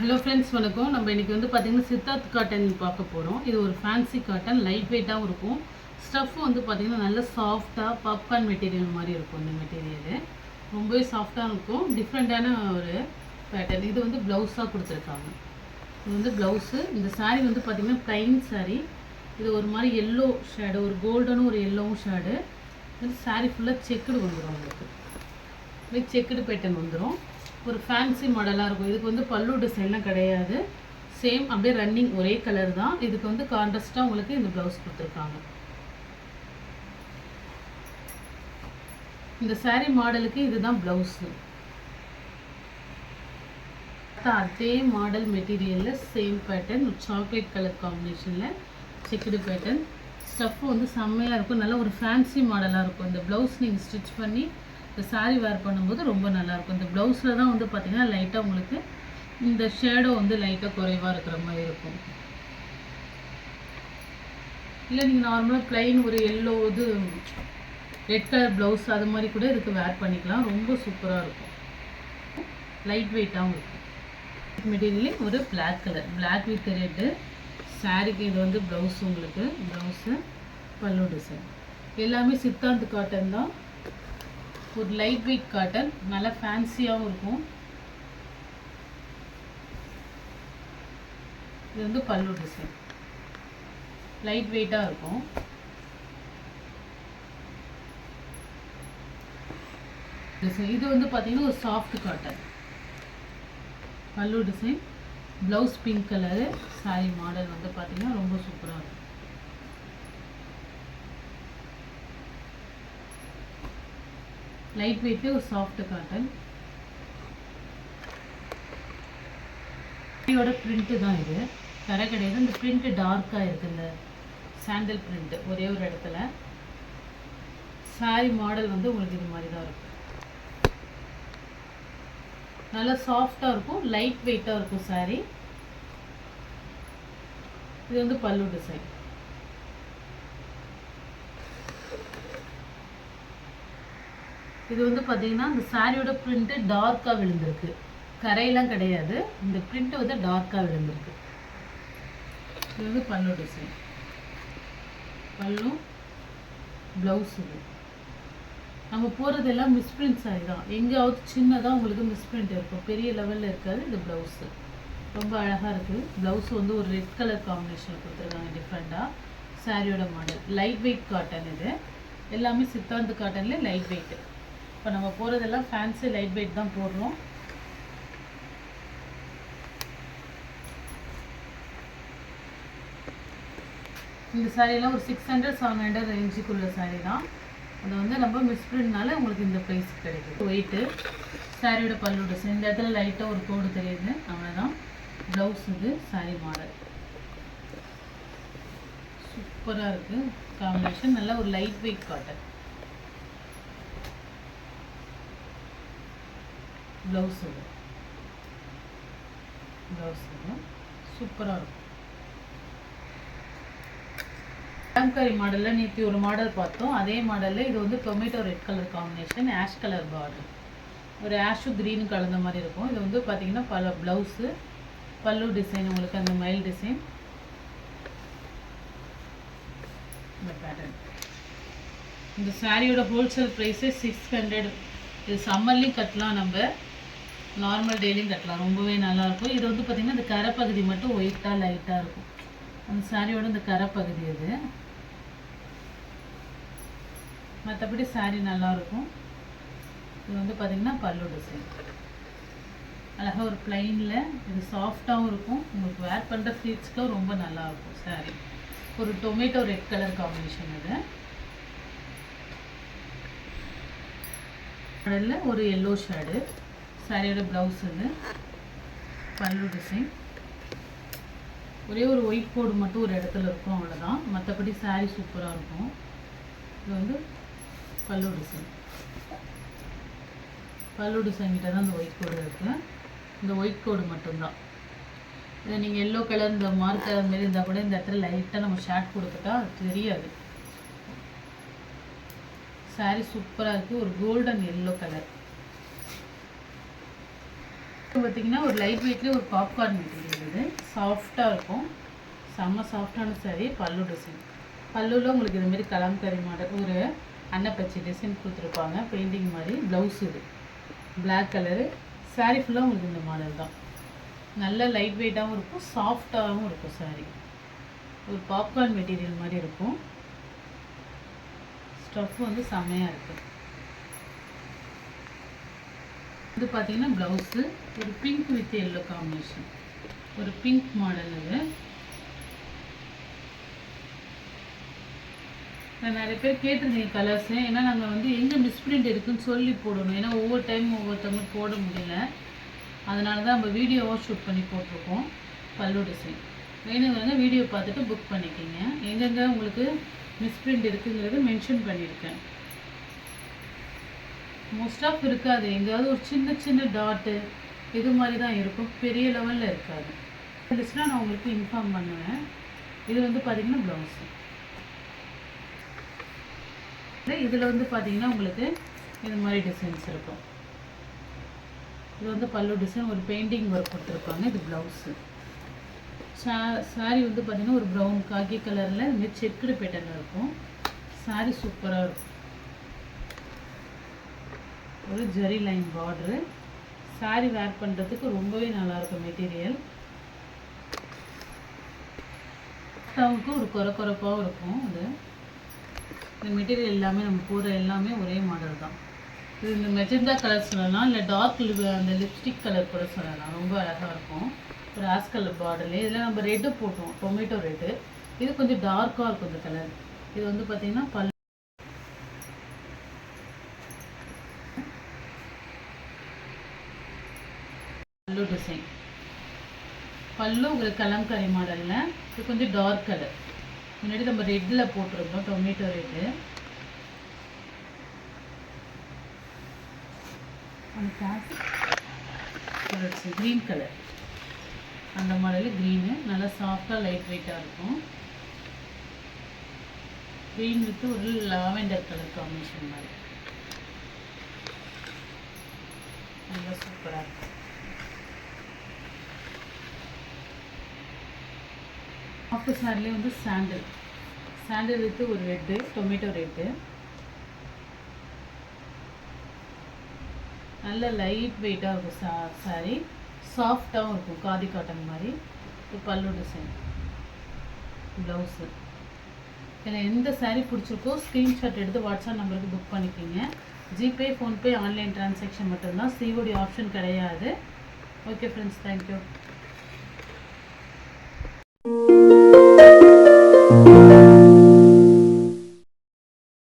Hello friends, வணக்கம். நம்ம இன்றைக்கி வந்து பார்த்திங்கன்னா சித்தார்த் காட்டன் பார்க்க போகிறோம். இது ஒரு ஃபேன்சி காட்டன், லைட் வெயிட்டாகவும் இருக்கும். ஸ்டஃப் வந்து பார்த்திங்கன்னா நல்ல சாஃப்டாக பாப்கார்ன் மெட்டீரியல் மாதிரி இருக்கும். இந்த மெட்டீரியலு ரொம்பவே சாஃப்டாக இருக்கும். டிஃப்ரெண்ட்டான ஒரு பேட்டர்ன். இது வந்து ப்ளவுஸாக கொடுத்துருக்காங்க. இது வந்து ப்ளவுஸு. இந்த சாரீ வந்து பார்த்திங்கன்னா ப்ளைன் சாரீ. இது ஒரு மாதிரி எல்லோ ஷேடு, ஒரு கோல்டனும் ஒரு எல்லோவும் ஷேடு. இது சாரீ ஃபுல்லாக செக்குடு வந்துடும். உங்களுக்கு செக்குடு பேட்டர்ன் வந்துடும். ஒரு ஃபேன்சி மாடலாக இருக்கும். இதுக்கு வந்து பல்லு டிசைன்லாம் கிடையாது. சேம் அப்படியே ரன்னிங் ஒரே கலர் தான். இதுக்கு வந்து கான்ட்ராஸ்ட்டாக உங்களுக்கு இந்த ப்ளவுஸ் கொடுத்துருக்காங்க. இந்த சாரீ மாடலுக்கு இதுதான் ப்ளவுஸு. அதே மாடல் மெட்டீரியலில் சேம் பேட்டர்ன், சாக்லேட் கலர் காம்பினேஷனில் செக்குடு பேட்டர்ன். ஸ்டஃப் வந்து செம்மையாக இருக்கும். நல்லா ஒரு ஃபேன்சி மாடலாக இருக்கும். இந்த ப்ளவுஸ் நீங்கள் ஸ்டிச் பண்ணி இந்த சாரீ வேர் பண்ணும்போது ரொம்ப நல்லாயிருக்கும். இந்த ப்ளவுஸில் தான் வந்து பார்த்திங்கன்னா லைட்டாக உங்களுக்கு இந்த ஷேடோ வந்து லைட்டாக குறைவாக இருக்கிற மாதிரி இருக்கும். இல்லை நீங்கள் நார்மலாக ப்ளைன் ஒரு எல்லோ இது ரெட் கலர் ப்ளவுஸ் அது மாதிரி கூட இதுக்கு வேர் பண்ணிக்கலாம். ரொம்ப சூப்பராக இருக்கும். லைட் வெயிட்டாகவும் இருக்கும். மெட்டீரியலே ஒரு black colour, black with red சாரீக்கு. இது வந்து ப்ளவுஸ், உங்களுக்கு ப்ளவுஸு பல்லு டிசைன் எல்லாமே சித்தாந்த் காட்டன் தான். ஒரு லைட் வெயிட் காட்டன், நல்லா ஃபேன்சியாகவும் இருக்கும். இது வந்து பல்லு டிசைன், லைட் வெயிட்டாக இருக்கும். இது வந்து பார்த்தீங்கன்னா ஒரு சாஃப்ட் காட்டன். பல்லு design, blouse pink colour. Sorry model வந்து பார்த்தீங்கன்னா ரொம்ப சூப்பராக இருக்கும். லைட் வெயிட்லேயே ஒரு சாஃப்ட் காட்டன். இதோட பிரிண்ட்டு தான் இது, கரை கிடையாது. இந்த பிரிண்ட்டு டார்க்காக இருக்குது. இந்த சாண்டல் பிரிண்ட்டு ஒரே ஒரு இடத்துல. சாரி மாடல் வந்து உங்களுக்கு இது மாதிரி தான் இருக்கும். நல்லா சாஃப்டாக இருக்கும், லைட் வெயிட்டாக இருக்கும் சாரி. இது வந்து பல்லு டிசைன். இது வந்து பார்த்தீங்கன்னா இந்த சாரியோட பிரிண்ட்டு டார்க்காக விழுந்திருக்கு, கரையெல்லாம் கிடையாது. இந்த பிரிண்ட்டு வந்து டார்க்காக விழுந்திருக்கு. இது வந்து பல்லு டிசைன், பல்லு ப்ளவுஸ். இது நம்ம போகிறதெல்லாம் மிஸ்பிரிண்ட் சாரி தான். எங்கேயாவது சின்னதாக உங்களுக்கு மிஸ்பிரிண்ட் இருக்கும், பெரிய லெவலில் இருக்காது. இது ப்ளவுஸு ரொம்ப அழகாக இருக்குது. ப்ளவுஸ் வந்து ஒரு ரெட் கலர் காம்பினேஷன் கொடுத்துருக்காங்க டிஃப்ரெண்ட்டாக. சாரியோட மாடல் லைட் வெயிட் காட்டன். இது எல்லாமே சித்தாந்த் காட்டனில் லைட் வெயிட்டு. இப்போ நம்ம போகிறதெல்லாம் ஃபேன்சி லைட் வெயிட் தான் போடுறோம். இந்த சாரீலாம் ஒரு 600-700 ரேஞ்சுக்குள்ள சாரீ தான். அதை வந்து நம்ம மிஸ்பிரிண்ட்னால உங்களுக்கு இந்த ப்ரைஸ் கிடைக்குது. வெயிட்டு சாரியோட பல்லு டிசைன். இந்த இடத்துல லைட்டாக ஒரு கோடு தெரியுது, அவ்வளோதான். ப்ளவுஸ் இது சாரீ மாடல் சூப்பராக இருக்குது. காம்பினேஷன் நல்லா ஒரு லைட் வெயிட் காட்டன். ப்ளவுஸ் இது, ப்ளவுஸ் இது சூப்பராக இருக்கும். கலம்காரி மாடலில் நேற்று ஒரு மாடல் பார்த்தோம். அதே மாடலில் இது வந்து tomato red colour combination, ash colour border, ஒரு ஆஷு க்ரீனு கலந்த மாதிரி இருக்கும். இது வந்து பார்த்திங்கன்னா ப்ளவுஸு பல்லு டிசைன், உங்களுக்கு அந்த மயில் டிசைன். இந்த பேட்டர்ன். இந்த சாரியோட ஹோல்சேல் ப்ரைஸே 600. இது சம்மர்லேயும் கட்டலாம், நம்ம நார்மல் டெய்லியும் கட்டலாம். ரொம்பவே நல்லாயிருக்கும். இது வந்து பார்த்திங்கன்னா இந்த கரை பகுதி மட்டும் ஒயிட்டாக லைட்டாக இருக்கும். அந்த சாரியோட இந்த கரை பகுதி இது. மற்றபடி சாரி நல்லாயிருக்கும். இது வந்து பார்த்திங்கன்னா பல்லு டிசைன் அழகாக ஒரு ப்ளைனில். இது சாஃப்டாகவும் இருக்கும். உங்களுக்கு வேர் பண்ணுற ஃப்ளீட்ஸ்க்கும் ரொம்ப நல்லாயிருக்கும் சாரி. ஒரு டொமேட்டோ ரெட் கலர் காம்பினேஷன். இது மாடலில் ஒரு எல்லோ ஷேடு. சாரியோட ப்ளவுஸ் இது பல்லு டிசைன். ஒரே ஒரு ஒயிட் கோடு மட்டும் ஒரு இடத்துல இருக்கும், அவ்வளோதான். மற்றபடி சாரீ சூப்பராக இருக்கும். இது வந்து பல்லு டிசைன். பல்லு டிசைன் கிட்ட தான் இந்த ஒயிட் கோடு இருக்குது. இந்த ஒயிட் கோடு மட்டும்தான். இதை நீங்கள் எல்லோ கலர் இந்த மார்க் கலர் மாரி இருந்தால் கூட இந்த இடத்துல லைட்டாக நம்ம ஷேட் கொடுத்துட்டா அது தெரியாது. சாரீ சூப்பராக இருக்குது. ஒரு கோல்டன் எல்லோ கலர். பார்த்தீங்கன்னா ஒரு லைட் வெயிட்லேயே ஒரு பாப்கார்ன் மெட்டீரியல் இது சாஃப்டாக இருக்கும். செம்ம சாஃப்டான சாரீ. பல்லு டிசைன் பல்லுவில் உங்களுக்கு இதுமாரி கலம்கரி மாடல் ஒரு அன்னப்பச்சி டிசைன் கொடுத்துருப்பாங்க பெயிண்டிங் மாதிரி. ப்ளவுஸ் இது பிளாக் கலரு. சாரீ ஃபுல்லாக உங்களுக்கு இந்த மாடல் தான். நல்ல லைட் வெயிட்டாகவும் இருக்கும், சாஃப்டாகவும் இருக்கும் சாரீ. ஒரு பாப்கார்ன் மெட்டீரியல் மாதிரி இருக்கும். ஸ்டஃப் வந்து செம்மையாக இருக்குது. இது பார்த்தீங்கன்னா ப்ளவுஸு ஒரு பிங்க் வித் எல்லோ காம்பினேஷன். ஒரு பிங்க் மாடல் இது. நிறைய பேர் கேட்டிருந்தீங்க கலர்ஸு. ஏன்னா நாங்கள் வந்து எங்கே மிஸ்பிரிண்ட் இருக்குதுன்னு சொல்லி போடணும். ஏன்னா ஒவ்வொரு டைம் ஒவ்வொருத்தவங்க போட முடியல. அதனால தான் நம்ம வீடியோவாக ஷூட் பண்ணி போட்டிருக்கோம். பல்லு டிசைன் வேணுங்கிறத வீடியோ பார்த்துட்டு புக் பண்ணிக்கிங்க. எங்கெங்கே உங்களுக்கு மிஸ்பிரிண்ட் இருக்குங்கிறது மென்ஷன் பண்ணியிருக்கேன். மோஸ்ட் ஆஃப் இருக்காது, எங்கேயாவது ஒரு சின்ன சின்ன டாட்டு இது மாதிரி தான் இருக்கும், பெரிய லெவலில் இருக்காது. லிஸ்ட்லாம் நான் உங்களுக்கு இன்ஃபார்ம் பண்ணுவேன். இது வந்து பார்த்திங்கன்னா ப்ளவுஸு. இதில் வந்து பார்த்திங்கன்னா உங்களுக்கு இது மாதிரி டிசைன்ஸ் இருக்கும். இது வந்து பல்லு டிசைன் ஒரு பெயிண்டிங் ஒர்க் கொடுத்துருப்பாங்க. இது ப்ளவுஸு. சாரீ வந்து பார்த்திங்கன்னா ஒரு ப்ரௌன் காக்கி கலரில் இதுமாதிரி செக்குடு பேட்டர்னில் இருக்கும். சாரீ சூப்பராக இருக்கும். ஒரு ஜரி லைன் பார்டரு. சாரீ வேர் பண்ணுறதுக்கு ரொம்பவே நல்லாயிருக்கும் மெட்டீரியல். டவுனுக்கு ஒரு குறப்பாகவும் இருக்கும். அது இந்த மெட்டீரியல் எல்லாமே நம்ம போடுற எல்லாமே ஒரே மாடல் தான். இது இந்த மெஜந்தா கலர் சொல்லலாம், இல்லை டார்க் அந்த லிப்ஸ்டிக் கலர் கூட சொல்லலாம். ரொம்ப அழகாக இருக்கும். ஒரு ஆஸ் கலர் பார்டர்ல இதில் நம்ம ரெட்டு போட்டோம், டொமேட்டோ ரெட்டு. இது கொஞ்சம் டார்க்காக இருக்கும் இந்த கலர். இது வந்து பார்த்திங்கன்னா பல்லு டிசைன். பல்லு உங்களுக்கு கலம்கரி மாடலில். இது கொஞ்சம் டார்க் கலர். முன்னாடி நம்ம ரெட்டில் போட்டிருக்கோம், டொமேட்டோ ரெட்டு. க்ரீன் கலர் அந்த மாடலில் க்ரீனு நல்லா சாஃப்டாக லைட் வெயிட்டாக இருக்கும். க்ரீன் வித்து ஒரு லாவெண்டர் கலர் காம்பினேஷன் மாதிரி நல்லா சூப்பராக இருக்கும். ஆஃப்டர் சாரிலே வந்து சாண்டில் வித்து ஒரு ரெட்டு, டொமேட்டோ ரெட்டு. நல்ல லைட் வெயிட்டாக இருக்கும் சாரீ. சாஃப்டாகவும் இருக்கும், காதி காட்டன் மாதிரி. ஒரு பல்லு டிசைன். ப்ளவுஸு. இதில் எந்த சாரீ பிடிச்சிருக்கோ ஸ்க்ரீன்ஷாட் எடுத்து வாட்ஸ்அப் நம்பருக்கு புக் பண்ணிக்கிங்க. ஜிபே, ஃபோன்பே, ஆன்லைன் ட்ரான்சாக்ஷன் மட்டும்தான். சிஓடி ஆப்ஷன் கிடையாது. Okay friends, thank you.